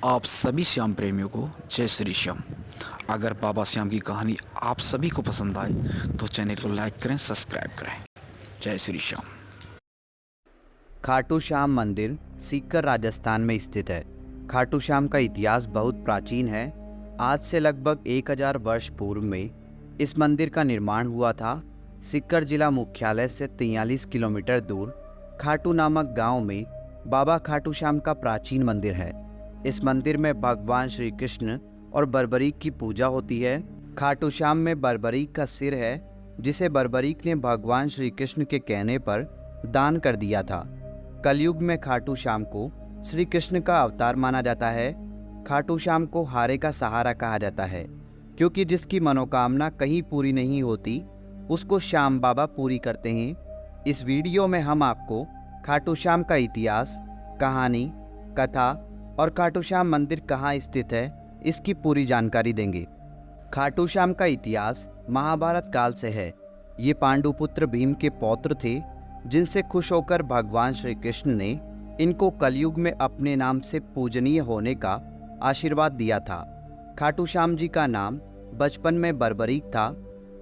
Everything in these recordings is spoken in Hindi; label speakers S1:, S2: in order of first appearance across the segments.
S1: आप सभी श्याम प्रेमियों को जय श्री श्याम। अगर बाबा श्याम की कहानी आप सभी को पसंद आए तो चैनल को लाइक करें, सब्सक्राइब करें। जय श्री श्याम।
S2: खाटू श्याम मंदिर सीकर राजस्थान में स्थित है। खाटू श्याम का इतिहास बहुत प्राचीन है। आज से लगभग 1000 वर्ष पूर्व में इस मंदिर का निर्माण हुआ था। सीकर जिला मुख्यालय से 43 किलोमीटर दूर खाटू नामक गांव में बाबा खाटू श्याम का प्राचीन मंदिर है। इस मंदिर में भगवान श्री कृष्ण और बर्बरीक की पूजा होती है। खाटू श्याम में बर्बरीक का सिर है, जिसे बर्बरीक ने भगवान श्री कृष्ण के कहने पर दान कर दिया था। कलयुग में खाटू श्याम को श्री कृष्ण का अवतार माना जाता है। खाटू श्याम को हारे का सहारा कहा जाता है, क्योंकि जिसकी मनोकामना कहीं पूरी नहीं होती उसको श्याम बाबा पूरी करते हैं। इस वीडियो में हम आपको खाटू श्याम का इतिहास, कहानी, कथा और खाटू श्याम मंदिर कहाँ स्थित है इसकी पूरी जानकारी देंगे। खाटू श्याम का इतिहास महाभारत काल से है। ये पांडुपुत्र भीम के पौत्र थे, जिनसे खुश होकर भगवान श्री कृष्ण ने इनको कलयुग में अपने नाम से पूजनीय होने का आशीर्वाद दिया था। खाटू श्याम जी का नाम बचपन में बर्बरीक था।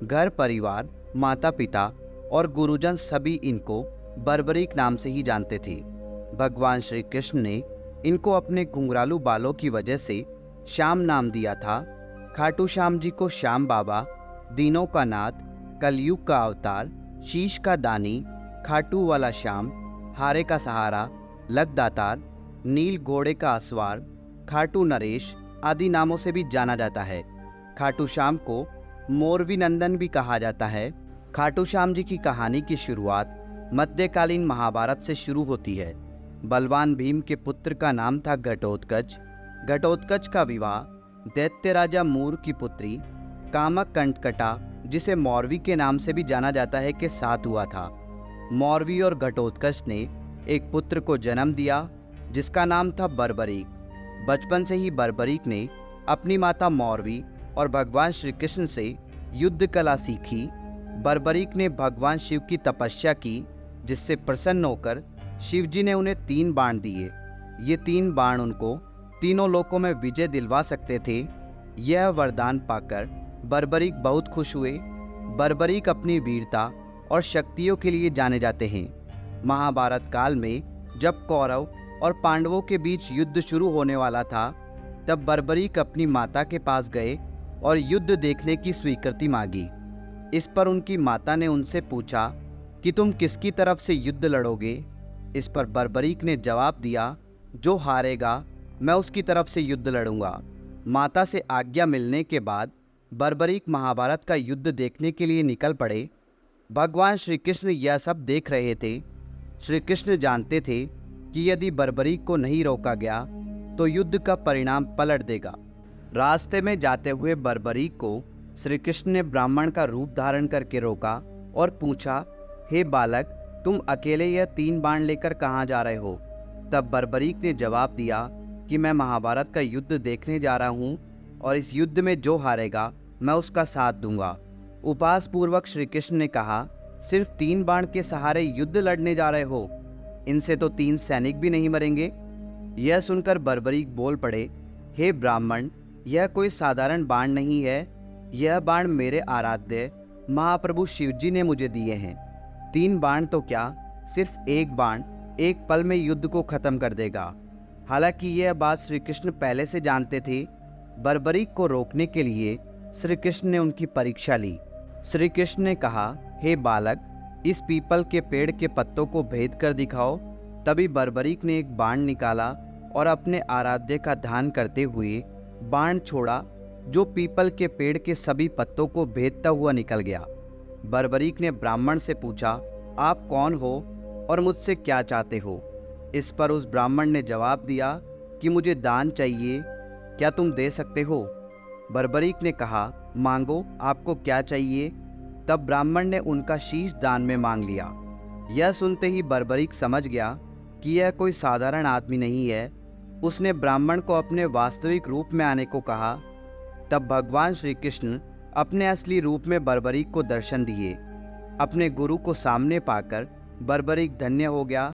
S2: घर परिवार, माता पिता और गुरुजन सभी इनको बर्बरीक नाम से ही जानते थे। भगवान श्री कृष्ण ने इनको अपने घुंघरालू बालों की वजह से श्याम नाम दिया था। खाटू श्याम जी को श्याम बाबा, दीनों का नाथ, कलयुग का अवतार, शीश का दानी, खाटू वाला श्याम, हारे का सहारा, लकदातार, नील घोड़े का असवार, खाटू नरेश आदि नामों से भी जाना जाता है। खाटू श्याम को मोरवी नंदन भी कहा जाता है। खाटू श्याम जी की कहानी की शुरुआत मध्यकालीन महाभारत से शुरू होती है। बलवान भीम के पुत्र का नाम था घटोत्कच। घटोत्कच का विवाह दैत्य राजा मूर की पुत्री कामक कंटकटा, जिसे मौरवी के नाम से भी जाना जाता है, के साथ हुआ था। मौरवी और घटोत्कच ने एक पुत्र को जन्म दिया, जिसका नाम था बर्बरीक। बचपन से ही बर्बरीक ने अपनी माता मौरवी और भगवान श्री कृष्ण से युद्ध कला सीखी। बर्बरीक ने भगवान शिव की तपस्या की, जिससे प्रसन्न होकर शिवजी ने उन्हें 3 बाण दिए। ये 3 बाण उनको तीनों लोकों में विजय दिलवा सकते थे। यह वरदान पाकर बर्बरीक बहुत खुश हुए। बर्बरीक अपनी वीरता और शक्तियों के लिए जाने जाते हैं। महाभारत काल में जब कौरव और पांडवों के बीच युद्ध शुरू होने वाला था, तब बर्बरीक अपनी माता के पास गए और युद्ध देखने की स्वीकृति मांगी। इस पर उनकी माता ने उनसे पूछा कि तुम किसकी तरफ से युद्ध लड़ोगे। इस पर बर्बरीक ने जवाब दिया, जो हारेगा मैं उसकी तरफ से युद्ध लड़ूंगा। माता से आज्ञा मिलने के बाद बर्बरीक महाभारत का युद्ध देखने के लिए निकल पड़े। भगवान श्री कृष्ण यह सब देख रहे थे। श्री कृष्ण जानते थे कि यदि बर्बरीक को नहीं रोका गया तो युद्ध का परिणाम पलट देगा। रास्ते में जाते हुए बर्बरीक को श्री कृष्ण ने ब्राह्मण का रूप धारण करके रोका और पूछा, हे बालक, तुम अकेले यह 3 बाण लेकर कहाँ जा रहे हो। तब बर्बरीक ने जवाब दिया कि मैं महाभारत का युद्ध देखने जा रहा हूँ और इस युद्ध में जो हारेगा मैं उसका साथ दूंगा। उपहास पूर्वक श्री कृष्ण ने कहा, सिर्फ 3 बाण के सहारे युद्ध लड़ने जा रहे हो, इनसे तो 3 सैनिक भी नहीं मरेंगे। यह सुनकर बर्बरीक बोल पड़े, हे ब्राह्मण, यह कोई साधारण बाण नहीं है। यह बाण मेरे आराध्य महाप्रभु शिवजी ने मुझे दिए हैं। 3 बाण तो क्या, सिर्फ एक बाण एक पल में युद्ध को खत्म कर देगा। हालांकि यह बात श्री कृष्ण पहले से जानते थे। बर्बरीक को रोकने के लिए श्री कृष्ण ने उनकी परीक्षा ली। श्री कृष्ण ने कहा, हे बालक, इस पीपल के पेड़ के पत्तों को भेद कर दिखाओ। तभी बर्बरीक ने एक बाण निकाला और अपने आराध्य का ध्यान करते हुए बाण छोड़ा, जो पीपल के पेड़ के सभी पत्तों को भेदता हुआ निकल गया। बर्बरीक ने ब्राह्मण से पूछा, आप कौन हो और मुझसे क्या चाहते हो। इस पर उस ब्राह्मण ने जवाब दिया कि मुझे दान चाहिए, क्या तुम दे सकते हो। बर्बरीक ने कहा, मांगो, आपको क्या चाहिए। तब ब्राह्मण ने उनका शीश दान में मांग लिया। यह सुनते ही बर्बरीक समझ गया कि यह कोई साधारण आदमी नहीं है। उसने ब्राह्मण को अपने वास्तविक रूप में आने को कहा। तब भगवान श्री कृष्ण अपने असली रूप में बर्बरीक को दर्शन दिए। अपने गुरु को सामने पाकर बर्बरीक धन्य हो गया।